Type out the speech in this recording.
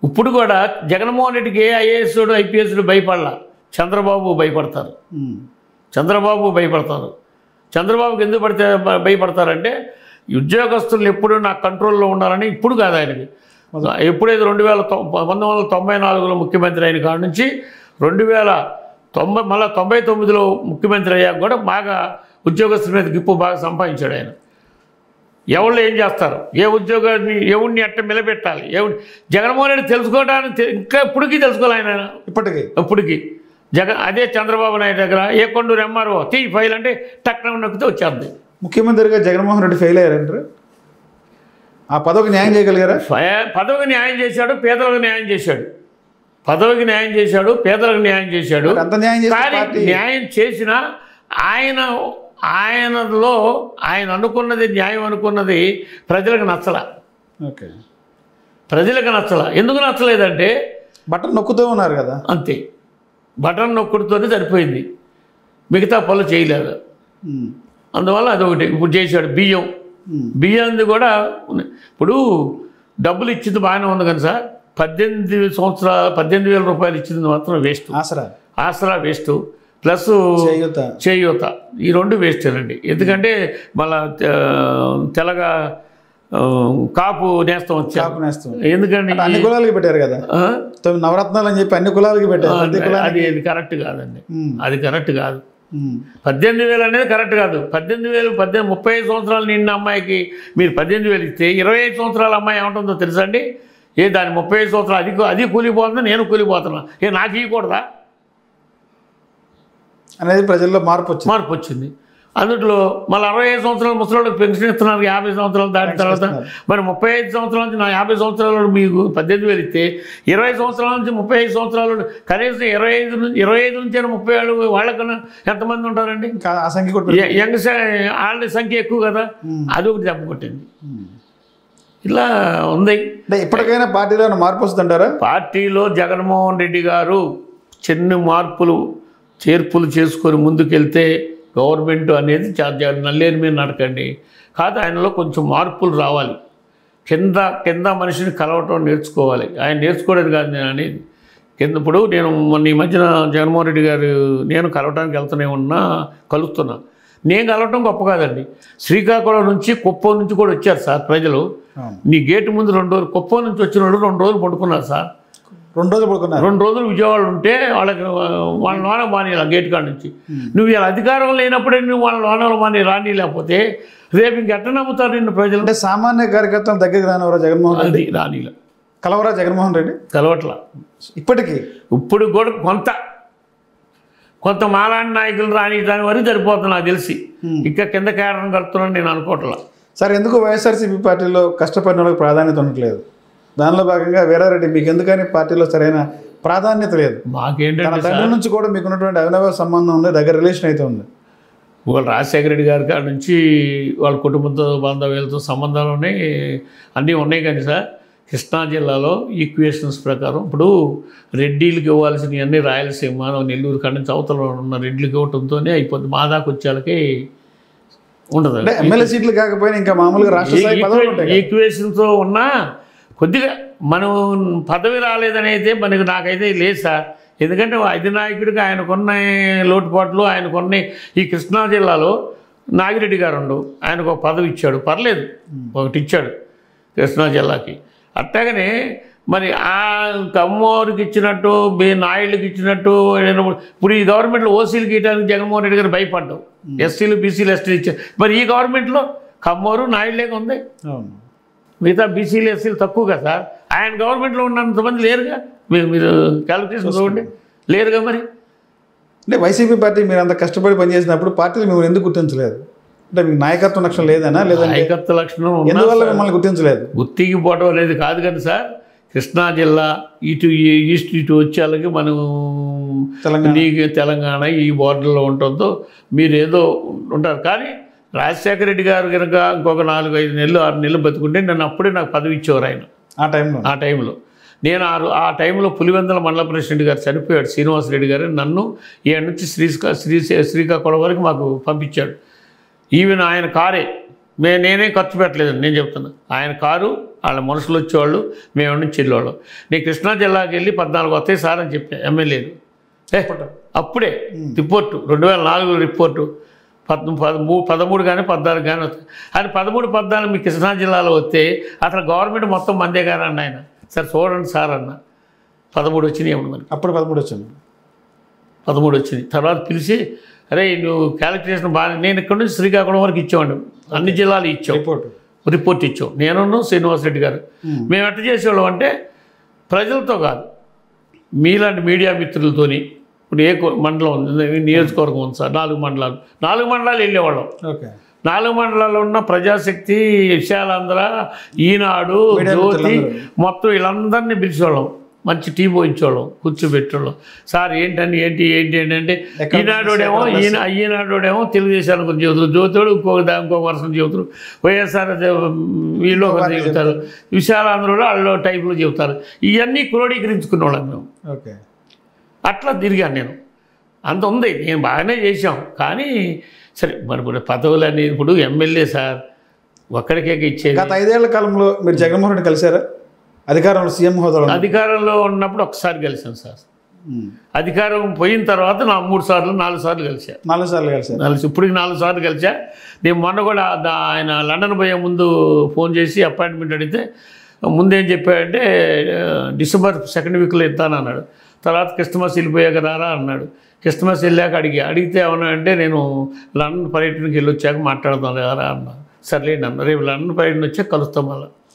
ఇప్పుడు కూడా జగన్మోహన్ రెడ్డికి ఏ ఐఏఎస్ ఐపీఎస్లు భయపడాల, చంద్రబాబు భయపడతారు. చంద్రబాబు భయపడతారు. చంద్రబాబుకి ఎందుకు భయపడతారంటే ఉద్యోగస్తులు ఎప్పుడు నా కంట్రోల్లో ఉండాలని ఇప్పుడు కాదు ఆయనకి. ఎప్పుడైతే 1994లో ముఖ్యమంత్రి అయిన కాడ నుంచి 2090 మళ్ళీ 99లో ముఖ్యమంత్రి అయ్యాక కూడా బాగా ఉద్యోగస్తుల మీద గిప్పు బాగా సంపాదించాడు ఆయన. ఎవరు ఏం చేస్తారు, ఏ ఉద్యోగాన్ని ఎవరిని ఎట్ట నిలబెట్టాలి, జగన్మోహన్ రెడ్డి తెలుసుకోవడానికి ఇంకా ఇప్పటికీ తెలుసుకోవాలి ఆయన. ఇప్పటికీ అదే చంద్రబాబు నాయుడు దగ్గర ఏ కొండూరు ఎంఆర్ఓ ఫైల్ అంటే టక్కున నొక్కితే వచ్చేది. ముఖ్యమంత్రిగా జగన్మోహన్ రెడ్డి ఫెయిల్ అయ్యారంటారు. ఆ పదవికి న్యాయం చేయగలిగారా? పదవికి న్యాయం చేశాడు, పేదలకు న్యాయం చేశాడు. పదవికి న్యాయం చేశాడు, పేదలకు న్యాయం చేశాడు. కానీ న్యాయం చేసిన ఆయనలో ఆయన అనుకున్నది న్యాయం అనుకున్నది ప్రజలకు నచ్చల. ఓకే, ప్రజలకు నచ్చల. ఎందుకు నచ్చలేదంటే బటన్ నొక్కుతూ ఉన్నారు కదా, అంతే. బటన్ నొక్కుడుతోనే సరిపోయింది, మిగతా పనులు చేయలేదు. అందువల్ల అదొకటి. ఇప్పుడు చేశాడు బియ్యంది కూడా. ఇప్పుడు డబ్బులు ఇచ్చింది బాగానే ఉంది కానీ సార్ 18,000 రూపాయలు ఇచ్చింది మాత్రం వేస్ట్. ఆసరా వేస్ట్, ప్లస్ చేయూత, ఈ రెండు వేస్టేనండి. ఎందుకంటే మళ్ళా తెలగా కాపు నేస్తం వచ్చారు. ఎందుకంటే అన్ని కులాలకి పెట్టారు కదా, నవరత్నాలు అని చెప్పి అన్ని కులాలకి పెట్టారు. అది కరెక్ట్ కాదండి, అది కరెక్ట్ కాదు. 18,000 అనేది కరెక్ట్ కాదు. 18,000 35 సంవత్సరాలు నిండిన అమ్మాయికి మీరు 18,000 ఇస్తే 25 సంవత్సరాల అమ్మాయి ఏమంటుందో తెలుసా అండి? దాని 35 సంవత్సరాలు అది కూలిపోతుంది, నేను కూలిపోతున్నా, నాకు ఇవ్వకూడదా అనేది ప్రజల్లో మార్పు వచ్చింది. అందులో మళ్ళీ 65 సంవత్సరాల ముసలికి పెన్షన్ ఇస్తున్నారు 50 సంవత్సరాలు దాటిన తర్వాత. మరి 35 సంవత్సరాల నుంచి 50 సంవత్సరాలు మీకు 18,000 ఇస్తే 20 సంవత్సరాల నుంచి 35 సంవత్సరాలు కనీసం 25 నుంచి 37 వాళ్ళకన్నా ఎంతమంది ఉంటారండి? ఆ సంఖ్య యంగ్ వాళ్ళ సంఖ్య ఎక్కువ కదా, అది ఒకటి దెబ్బ కొట్టింది. ఇలా ఉంది. ఇప్పటికైనా పార్టీలో మార్పు వస్తుంటారా? పార్టీలో జగన్మోహన్ రెడ్డి గారు చిన్న చేర్పులు చేసుకొని ముందుకెళ్తే గవర్నమెంట్ అనేది నల్లేరు మీద నడకండి కాదు, ఆయనలో కొంచెం మార్పులు రావాలి. కింద మనిషిని కలవటం నేర్చుకోవాలి. ఆయన నేర్చుకోలేదు కాదు నేను అనేది. ఇప్పుడు నేను మొన్న ఈ మధ్యన జగన్మోహన్ రెడ్డి గారు నేను కలవటానికి కలుస్తున్నా. నేను కలవటం గొప్ప కాదండి. శ్రీకాకుళం నుంచి కుప్పం నుంచి కూడా వచ్చారు సార్ ప్రజలు. నీ గేటు ముందు 2 రోజులు, కుప్పం నుంచి వచ్చిన వాళ్ళు 2 రోజులు పడుకున్నారు సార్. 2 రోజులు విజయవాడ ఉంటే వాళ్ళకి వాళ్ళ లోన మాని గేట్ కాడ నుంచి. నువ్వు ఇలా అధికారం లేనప్పుడే నువ్వు వాళ్ళ లోనలో మాని రాని, లేకపోతే రేపు ఇంకెట్ట నమ్ముతారు నిన్ను ప్రజలు? అంటే సామాన్య కార్యకర్తల దగ్గరికి రానివరా జగన్మోహన్ రెడ్డి? రానిలా కలవరా జగన్మోహన్ రెడ్డి? కలవట్లా ఇప్పుడు కూడా కొంత మాలాంటి నాయకులు రాని దాని వరకు సరిపోతుంది నాకు తెలిసి. ఇంకా కింద కేడరం కలుపుతున్నాను నేను అనుకోవట్లా. సార్, ఎందుకు వైఎస్ఆర్సీపీ పార్టీలో కష్టపడిన వాళ్ళకి ప్రాధాన్యత ఉండట్లేదు? దానిలో భాగంగా వీరారెడ్డి మీకు ఎందుకని పార్టీలో సరైన ప్రాధాన్యత లేదు? మాకేంటంటే తండ్రి నుంచి కూడా మీకు ఉన్నటువంటి అవినాభావ సంబంధం ఉంది, దగ్గర రిలేషన్ అయితే ఉంది. వాళ్ళు రాజశేఖర రెడ్డి గారి కాడ నుంచి వాళ్ళ కుటుంబంతో బాంధవ్యాలతో సంబంధాలు ఉన్నాయి, అన్నీ ఉన్నాయి. కానీ సార్ కృష్ణా జిల్లాలో ఈక్వేషన్స్ ప్రకారం ఇప్పుడు రెడ్డిలకు ఇవ్వాల్సినవి అన్నీ రాయలసీమ నెల్లూరు కాడ నుంచి అవతల ఉన్న రెడ్డిలకు ఇవ్వటంతోనే అయిపోతుంది. మా దాకా వచ్చేళ్ళకి ఉండదు. ఎమ్మెల్యే సీట్లు కాకపోయినా ఇంకా మామూలుగా రాష్ట్ర స్థాయి పదవులు ఉంటాయి. ఈక్వేషన్తో ఉన్న కొద్దిగా మనం పదవి రాలేదని అయితే నాకైతే లేదు సార్. ఎందుకంటే అధినాయకుడికి ఆయనకున్న లోటుపాట్లు ఆయనకున్న ఈ కృష్ణా జిల్లాలో నాగిరెడ్డి గారు ఆయనకు ఒక పదవి ఇచ్చాడు, పర్లేదు, ఒకటి ఇచ్చాడు కృష్ణా జిల్లాకి. అట్లాగనే మరి ఆ కమ్మోరికి ఇచ్చినట్టు నాయుళ్ళకి ఇచ్చినట్టు ఇప్పుడు ఈ గవర్నమెంట్లో ఓసీలకి ఇవ్వడానికి జగన్మోహన్ రెడ్డి గారు భయపడ్డావు. ఎస్సీలు బీసీలు ఎస్టీలు ఇచ్చారు. మరి ఈ గవర్నమెంట్లో కమ్మోరు నాయుళ్ళేగా ఉంది, మిగతా బీసీలు ఎస్సీలు తక్కువ కదా సార్. ఆయన గవర్నమెంట్లో ఉన్నంతమంది లేరుగా, మీరు క్యాలిక్యులేషన్ చూడండి, లేరుగా. మరి అంటే వైసీపీ పార్టీ మీరు అంత కష్టపడి పనిచేసినప్పుడు పార్టీలు మిమ్మల్ని ఎందుకు గుర్తించలేదు? అంటే మీకు నాయకత్వ లక్షణం లేదనా? లేదా నాయకత్వ లక్షణం ఎందువల్ల మిమ్మల్ని గుర్తించలేదు? గుర్తింగిపోవడం అనేది కాదు కానీ సార్, కృష్ణా జిల్లా ఈస్ట్ ఇటు వచ్చేళ్ళకి మనం తెలంగాణ ఈ బోర్డర్లో ఉండటంతో మీరు ఏదో ఉంటారు. కానీ రాజశేఖర రెడ్డి గారు కనుక ఇంకొక 4-5 నెలలు 6 నెలలు బతుకుంటే అప్పుడే నాకు పదవి ఇచ్చేవారు ఆయన. ఆ టైంలో నేను ఆ టైంలో పులివెందుల మండల ప్రెసిడెంట్ గారు చనిపోయాడు, శ్రీనివాసరెడ్డి గారు. నన్ను ఈయన నుంచి శ్రీకాకుళం వరకు మాకు పంపించాడు. ఈవెన్ ఆయన కారే నేనే ఖర్చు పెట్టలేదండి, నేను చెప్తున్నా. ఆయన కారు, వాళ్ళ మనుషులు వచ్చేవాళ్ళు, మేము నుంచి వెళ్ళేవాళ్ళం. నేను కృష్ణా జిల్లాకి వెళ్ళి 14 వస్తాయి సార్ అని చెప్పా ఎమ్మెల్యేలు. అప్పుడే రిపోర్టు 2004 రిపోర్టు 13 కానీ 14 కానీ వస్తాయి. ఆయన 13, 14 మీ కృష్ణా జిల్లాలో వస్తే అసలు గవర్నమెంట్ మొత్తం మందే కానీ అన్న ఆయన. సార్ చూడండి సార్ అన్న, 13 వచ్చినాయి ఏమన్నా మరి. అప్పుడు 13 వచ్చింది. 13 వచ్చింది. తర్వాత పిలిచి, అరే నువ్వు క్యాలిక్యులేషన్ బాగా, నేను ఇక్కడ నుంచి శ్రీకాకుళం వరకు ఇచ్చేవాడు, అన్ని జిల్లాలు ఇచ్చాం, రిపోర్ట్ ఇచ్చాం. నేను శ్రీనివాసరెడ్డి గారు. మేము ఎట్ట చేసేవాళ్ళం అంటే ప్రజలతో కాదు, మీలాంటి మీడియా మిత్రులతోని. ఇప్పుడు ఏ మండలం ఉంది, నియోజకవర్గం ఉంది సార్, 4 మండలాలు వెళ్ళేవాళ్ళం. 4 మండలాల్లో ఉన్న ప్రజాశక్తి, విశాలాంధ్ర, ఈనాడు, జ్యోతి మొత్తం వీళ్ళందరినీ పిలిచేవాళ్ళం. మంచి టీ పోయించేవాళ్ళం, కూర్చోబెట్టేవాళ్ళం. సార్ ఏంటి అంటే ఈనాడోడేమో తెలుగుదేశాన్ని గురించి చెబుతారు, జ్యోతిడు ఇంకొక వర్షం చెబుతారు, వైఎస్ఆర్ వీళ్ళు ఒకరు చెబుతారు, విశాలాంధ్రలో వాళ్ళు టైపులో చెబుతారు. ఇవన్నీ క్రోడీకరించుకునేవాళ్ళం మేము. అట్లా తిరిగాను నేను. అంత ఉంది, నేను బాగానే చేశాం. కానీ సరే మరి ఇప్పుడు పదవులని ఇప్పుడు ఎమ్మెల్యే సార్ ఒక్కడికే ఇచ్చేది. గత 5 ఏళ్ల కాలంలో మీరు జగన్మోహన్ రెడ్డి కలిశారా? అధికారంలో సీఎం హోదాలో అధికారంలో ఉన్నప్పుడు ఒకసారి కలిసాను సార్. అధికారం పోయిన తర్వాత 3 సార్లు 4 సార్లు కలిసా. 4 సార్లు కలిసారు. ఇప్పటికి 4 సార్లు కలిసా. నేను మొన్న కూడా ఆయన లండన్ పోయే ముందు ఫోన్ చేసి అపాయింట్మెంట్ అడిగితే ముందేం చెప్పాడంటే డిసెంబర్ 2nd వీక్లో ఇస్తానన్నాడు. తర్వాత క్రిస్మస్ వెళ్ళిపోయాక రారా అన్నాడు. క్రిస్మస్ వెళ్ళాక అడిగితే ఏమన్నా అంటే నేను లండన్ పర్యటనకి వెళ్ళి వచ్చాక మాట్లాడదాం రా అన్నా. సర్లేండి అన్న, రేపు లండన్ పర్యటన వచ్చాక కలుస్తాం మళ్ళీ.